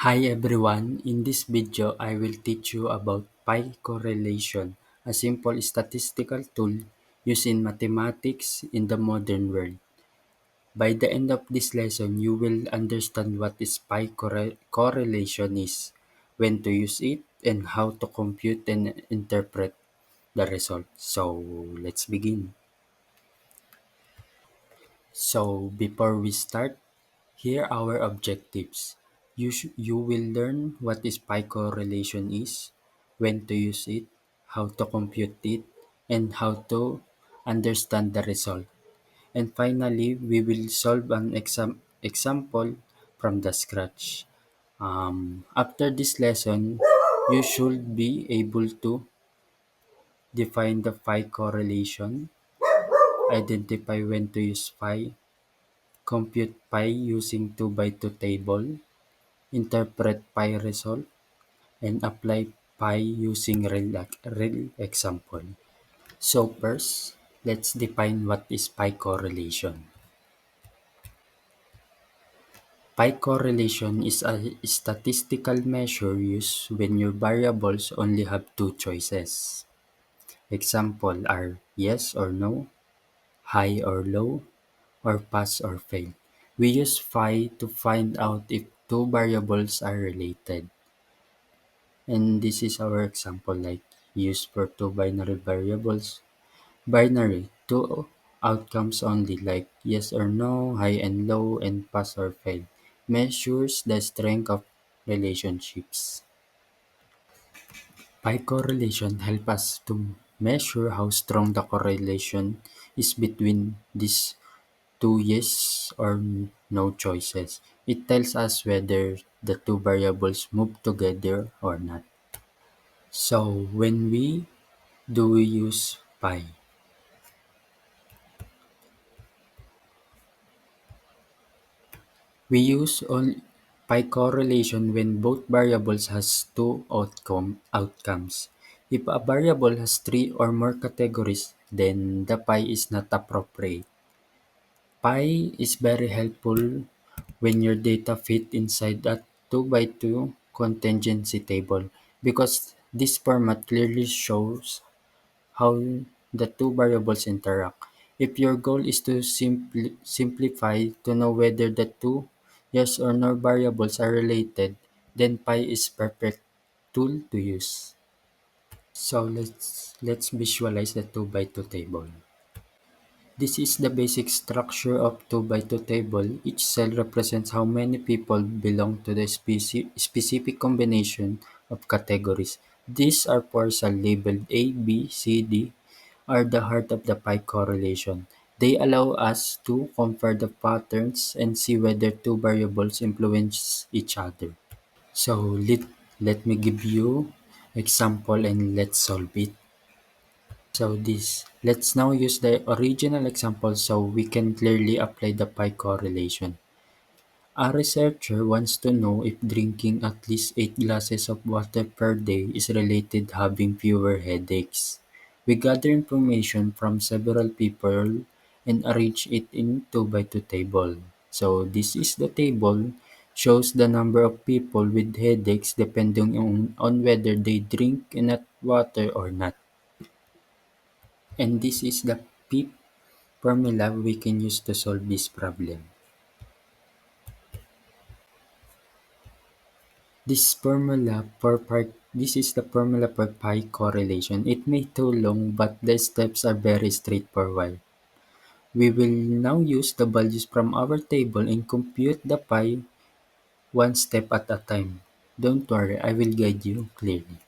Hi everyone, in this video I will teach you about pi correlation, a simple statistical tool used in mathematics in the modern world. By the end of this lesson, you will understand what is pi correlation is, when to use it, and how to compute and interpret the result. So let's begin. So before we start, here are our objectives. You will learn what is pi correlation is, when to use it, how to compute it, and how to understand the result. And finally, we will solve an example from the scratch. After this lesson, you should be able to define the pi correlation, identify when to use pi, compute pi using 2 by 2 table, interpret pi result, and apply pi using real example. So first, let's define what is pi correlation. Pi correlation is a statistical measure used when your variables only have two choices. Example are yes or no, high or low, or pass or fail. We use phi to find out if two variables are related. And this is our example, like used for two binary variables. Binary, two outcomes only, like yes or no, high and low, and pass or fail. Measures the strength of relationships. Pi correlation help us to measure how strong the correlation is between these two yes or no choices. It tells us whether the two variables move together or not. So when we use pi? We use pi correlation when both variables has two outcomes. If a variable has three or more categories, then the pi is not appropriate. Pi is very helpful when your data fit inside a 2 by 2 contingency table, because this format clearly shows how the two variables interact. If your goal is to simplify to know whether the two yes or no variables are related, then pi is perfect tool to use. So let's visualize the 2 by 2 table. This is the basic structure of 2 by 2 table. Each cell represents how many people belong to the specific combination of categories. These are four cells labeled A, B, C, D, are the heart of the pi correlation. They allow us to compare the patterns and see whether two variables influence each other. So let me give you example and let's solve it. So let's now use the original example so we can clearly apply the pi correlation. A researcher wants to know if drinking at least 8 glasses of water per day is related to having fewer headaches. We gather information from several people and arrange it in 2 by 2 table. So this is the table, shows the number of people with headaches depending on whether they drink enough water or not. And this is the P formula we can use to solve this problem. This is the formula for pi correlation. It may too long, but the steps are very straightforward. We will now use the values from our table and compute the pi one step at a time. Don't worry, I will guide you clearly.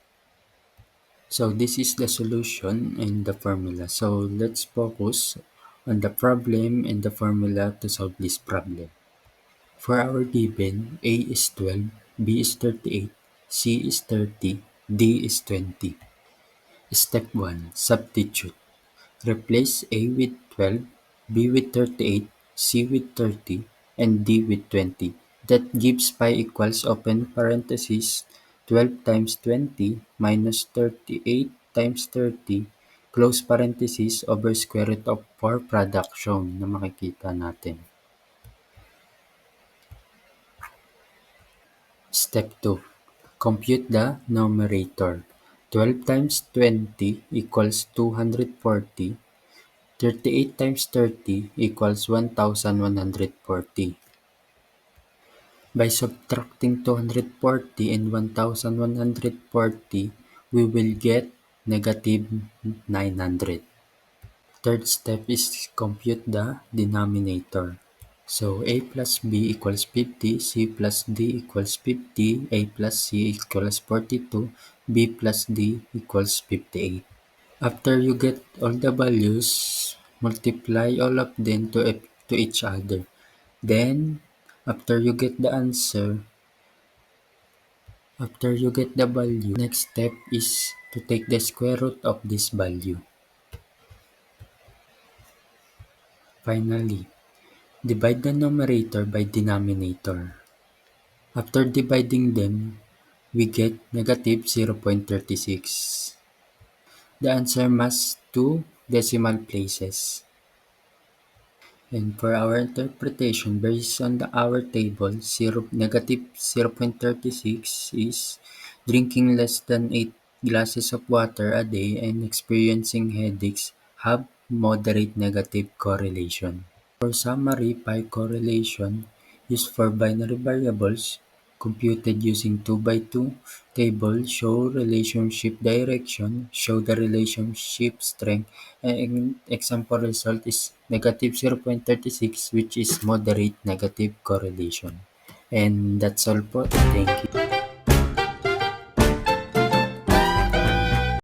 So this is the solution and the formula. So let's focus on the problem and the formula to solve this problem. For our given, A is 12, B is 38, C is 30, D is 20. Step 1. Substitute. Replace A with 12, B with 38, C with 30, and D with 20. That gives pi equals open parenthesis 12 times 20 minus 38 times 30 close parenthesis over square root of 4 product shown na makikita natin. Step 2. Compute the numerator. 12 times 20 equals 240. 38 times 30 equals 1140. By subtracting 240 and 1140, we will get negative 900. Third step is compute the denominator. So a plus b equals 50, c plus d equals 50, a plus c equals 42, b plus d equals 58. After you get all the values, multiply all of them to each other. Then, after you get the answer, after you get the value, next step is to take the square root of this value. Finally, divide the numerator by denominator. After dividing them, we get negative 0.36. The answer must two decimal places. And for our interpretation, based on our table, negative 0.36 is drinking less than 8 glasses of water a day and experiencing headaches have moderate negative correlation. For summary, pi correlation used for binary variables computed using 2 by 2 table show relationship direction, show the relationship strength, and example result is negative 0.36, which is moderate negative correlation. And that's all po. Thank you.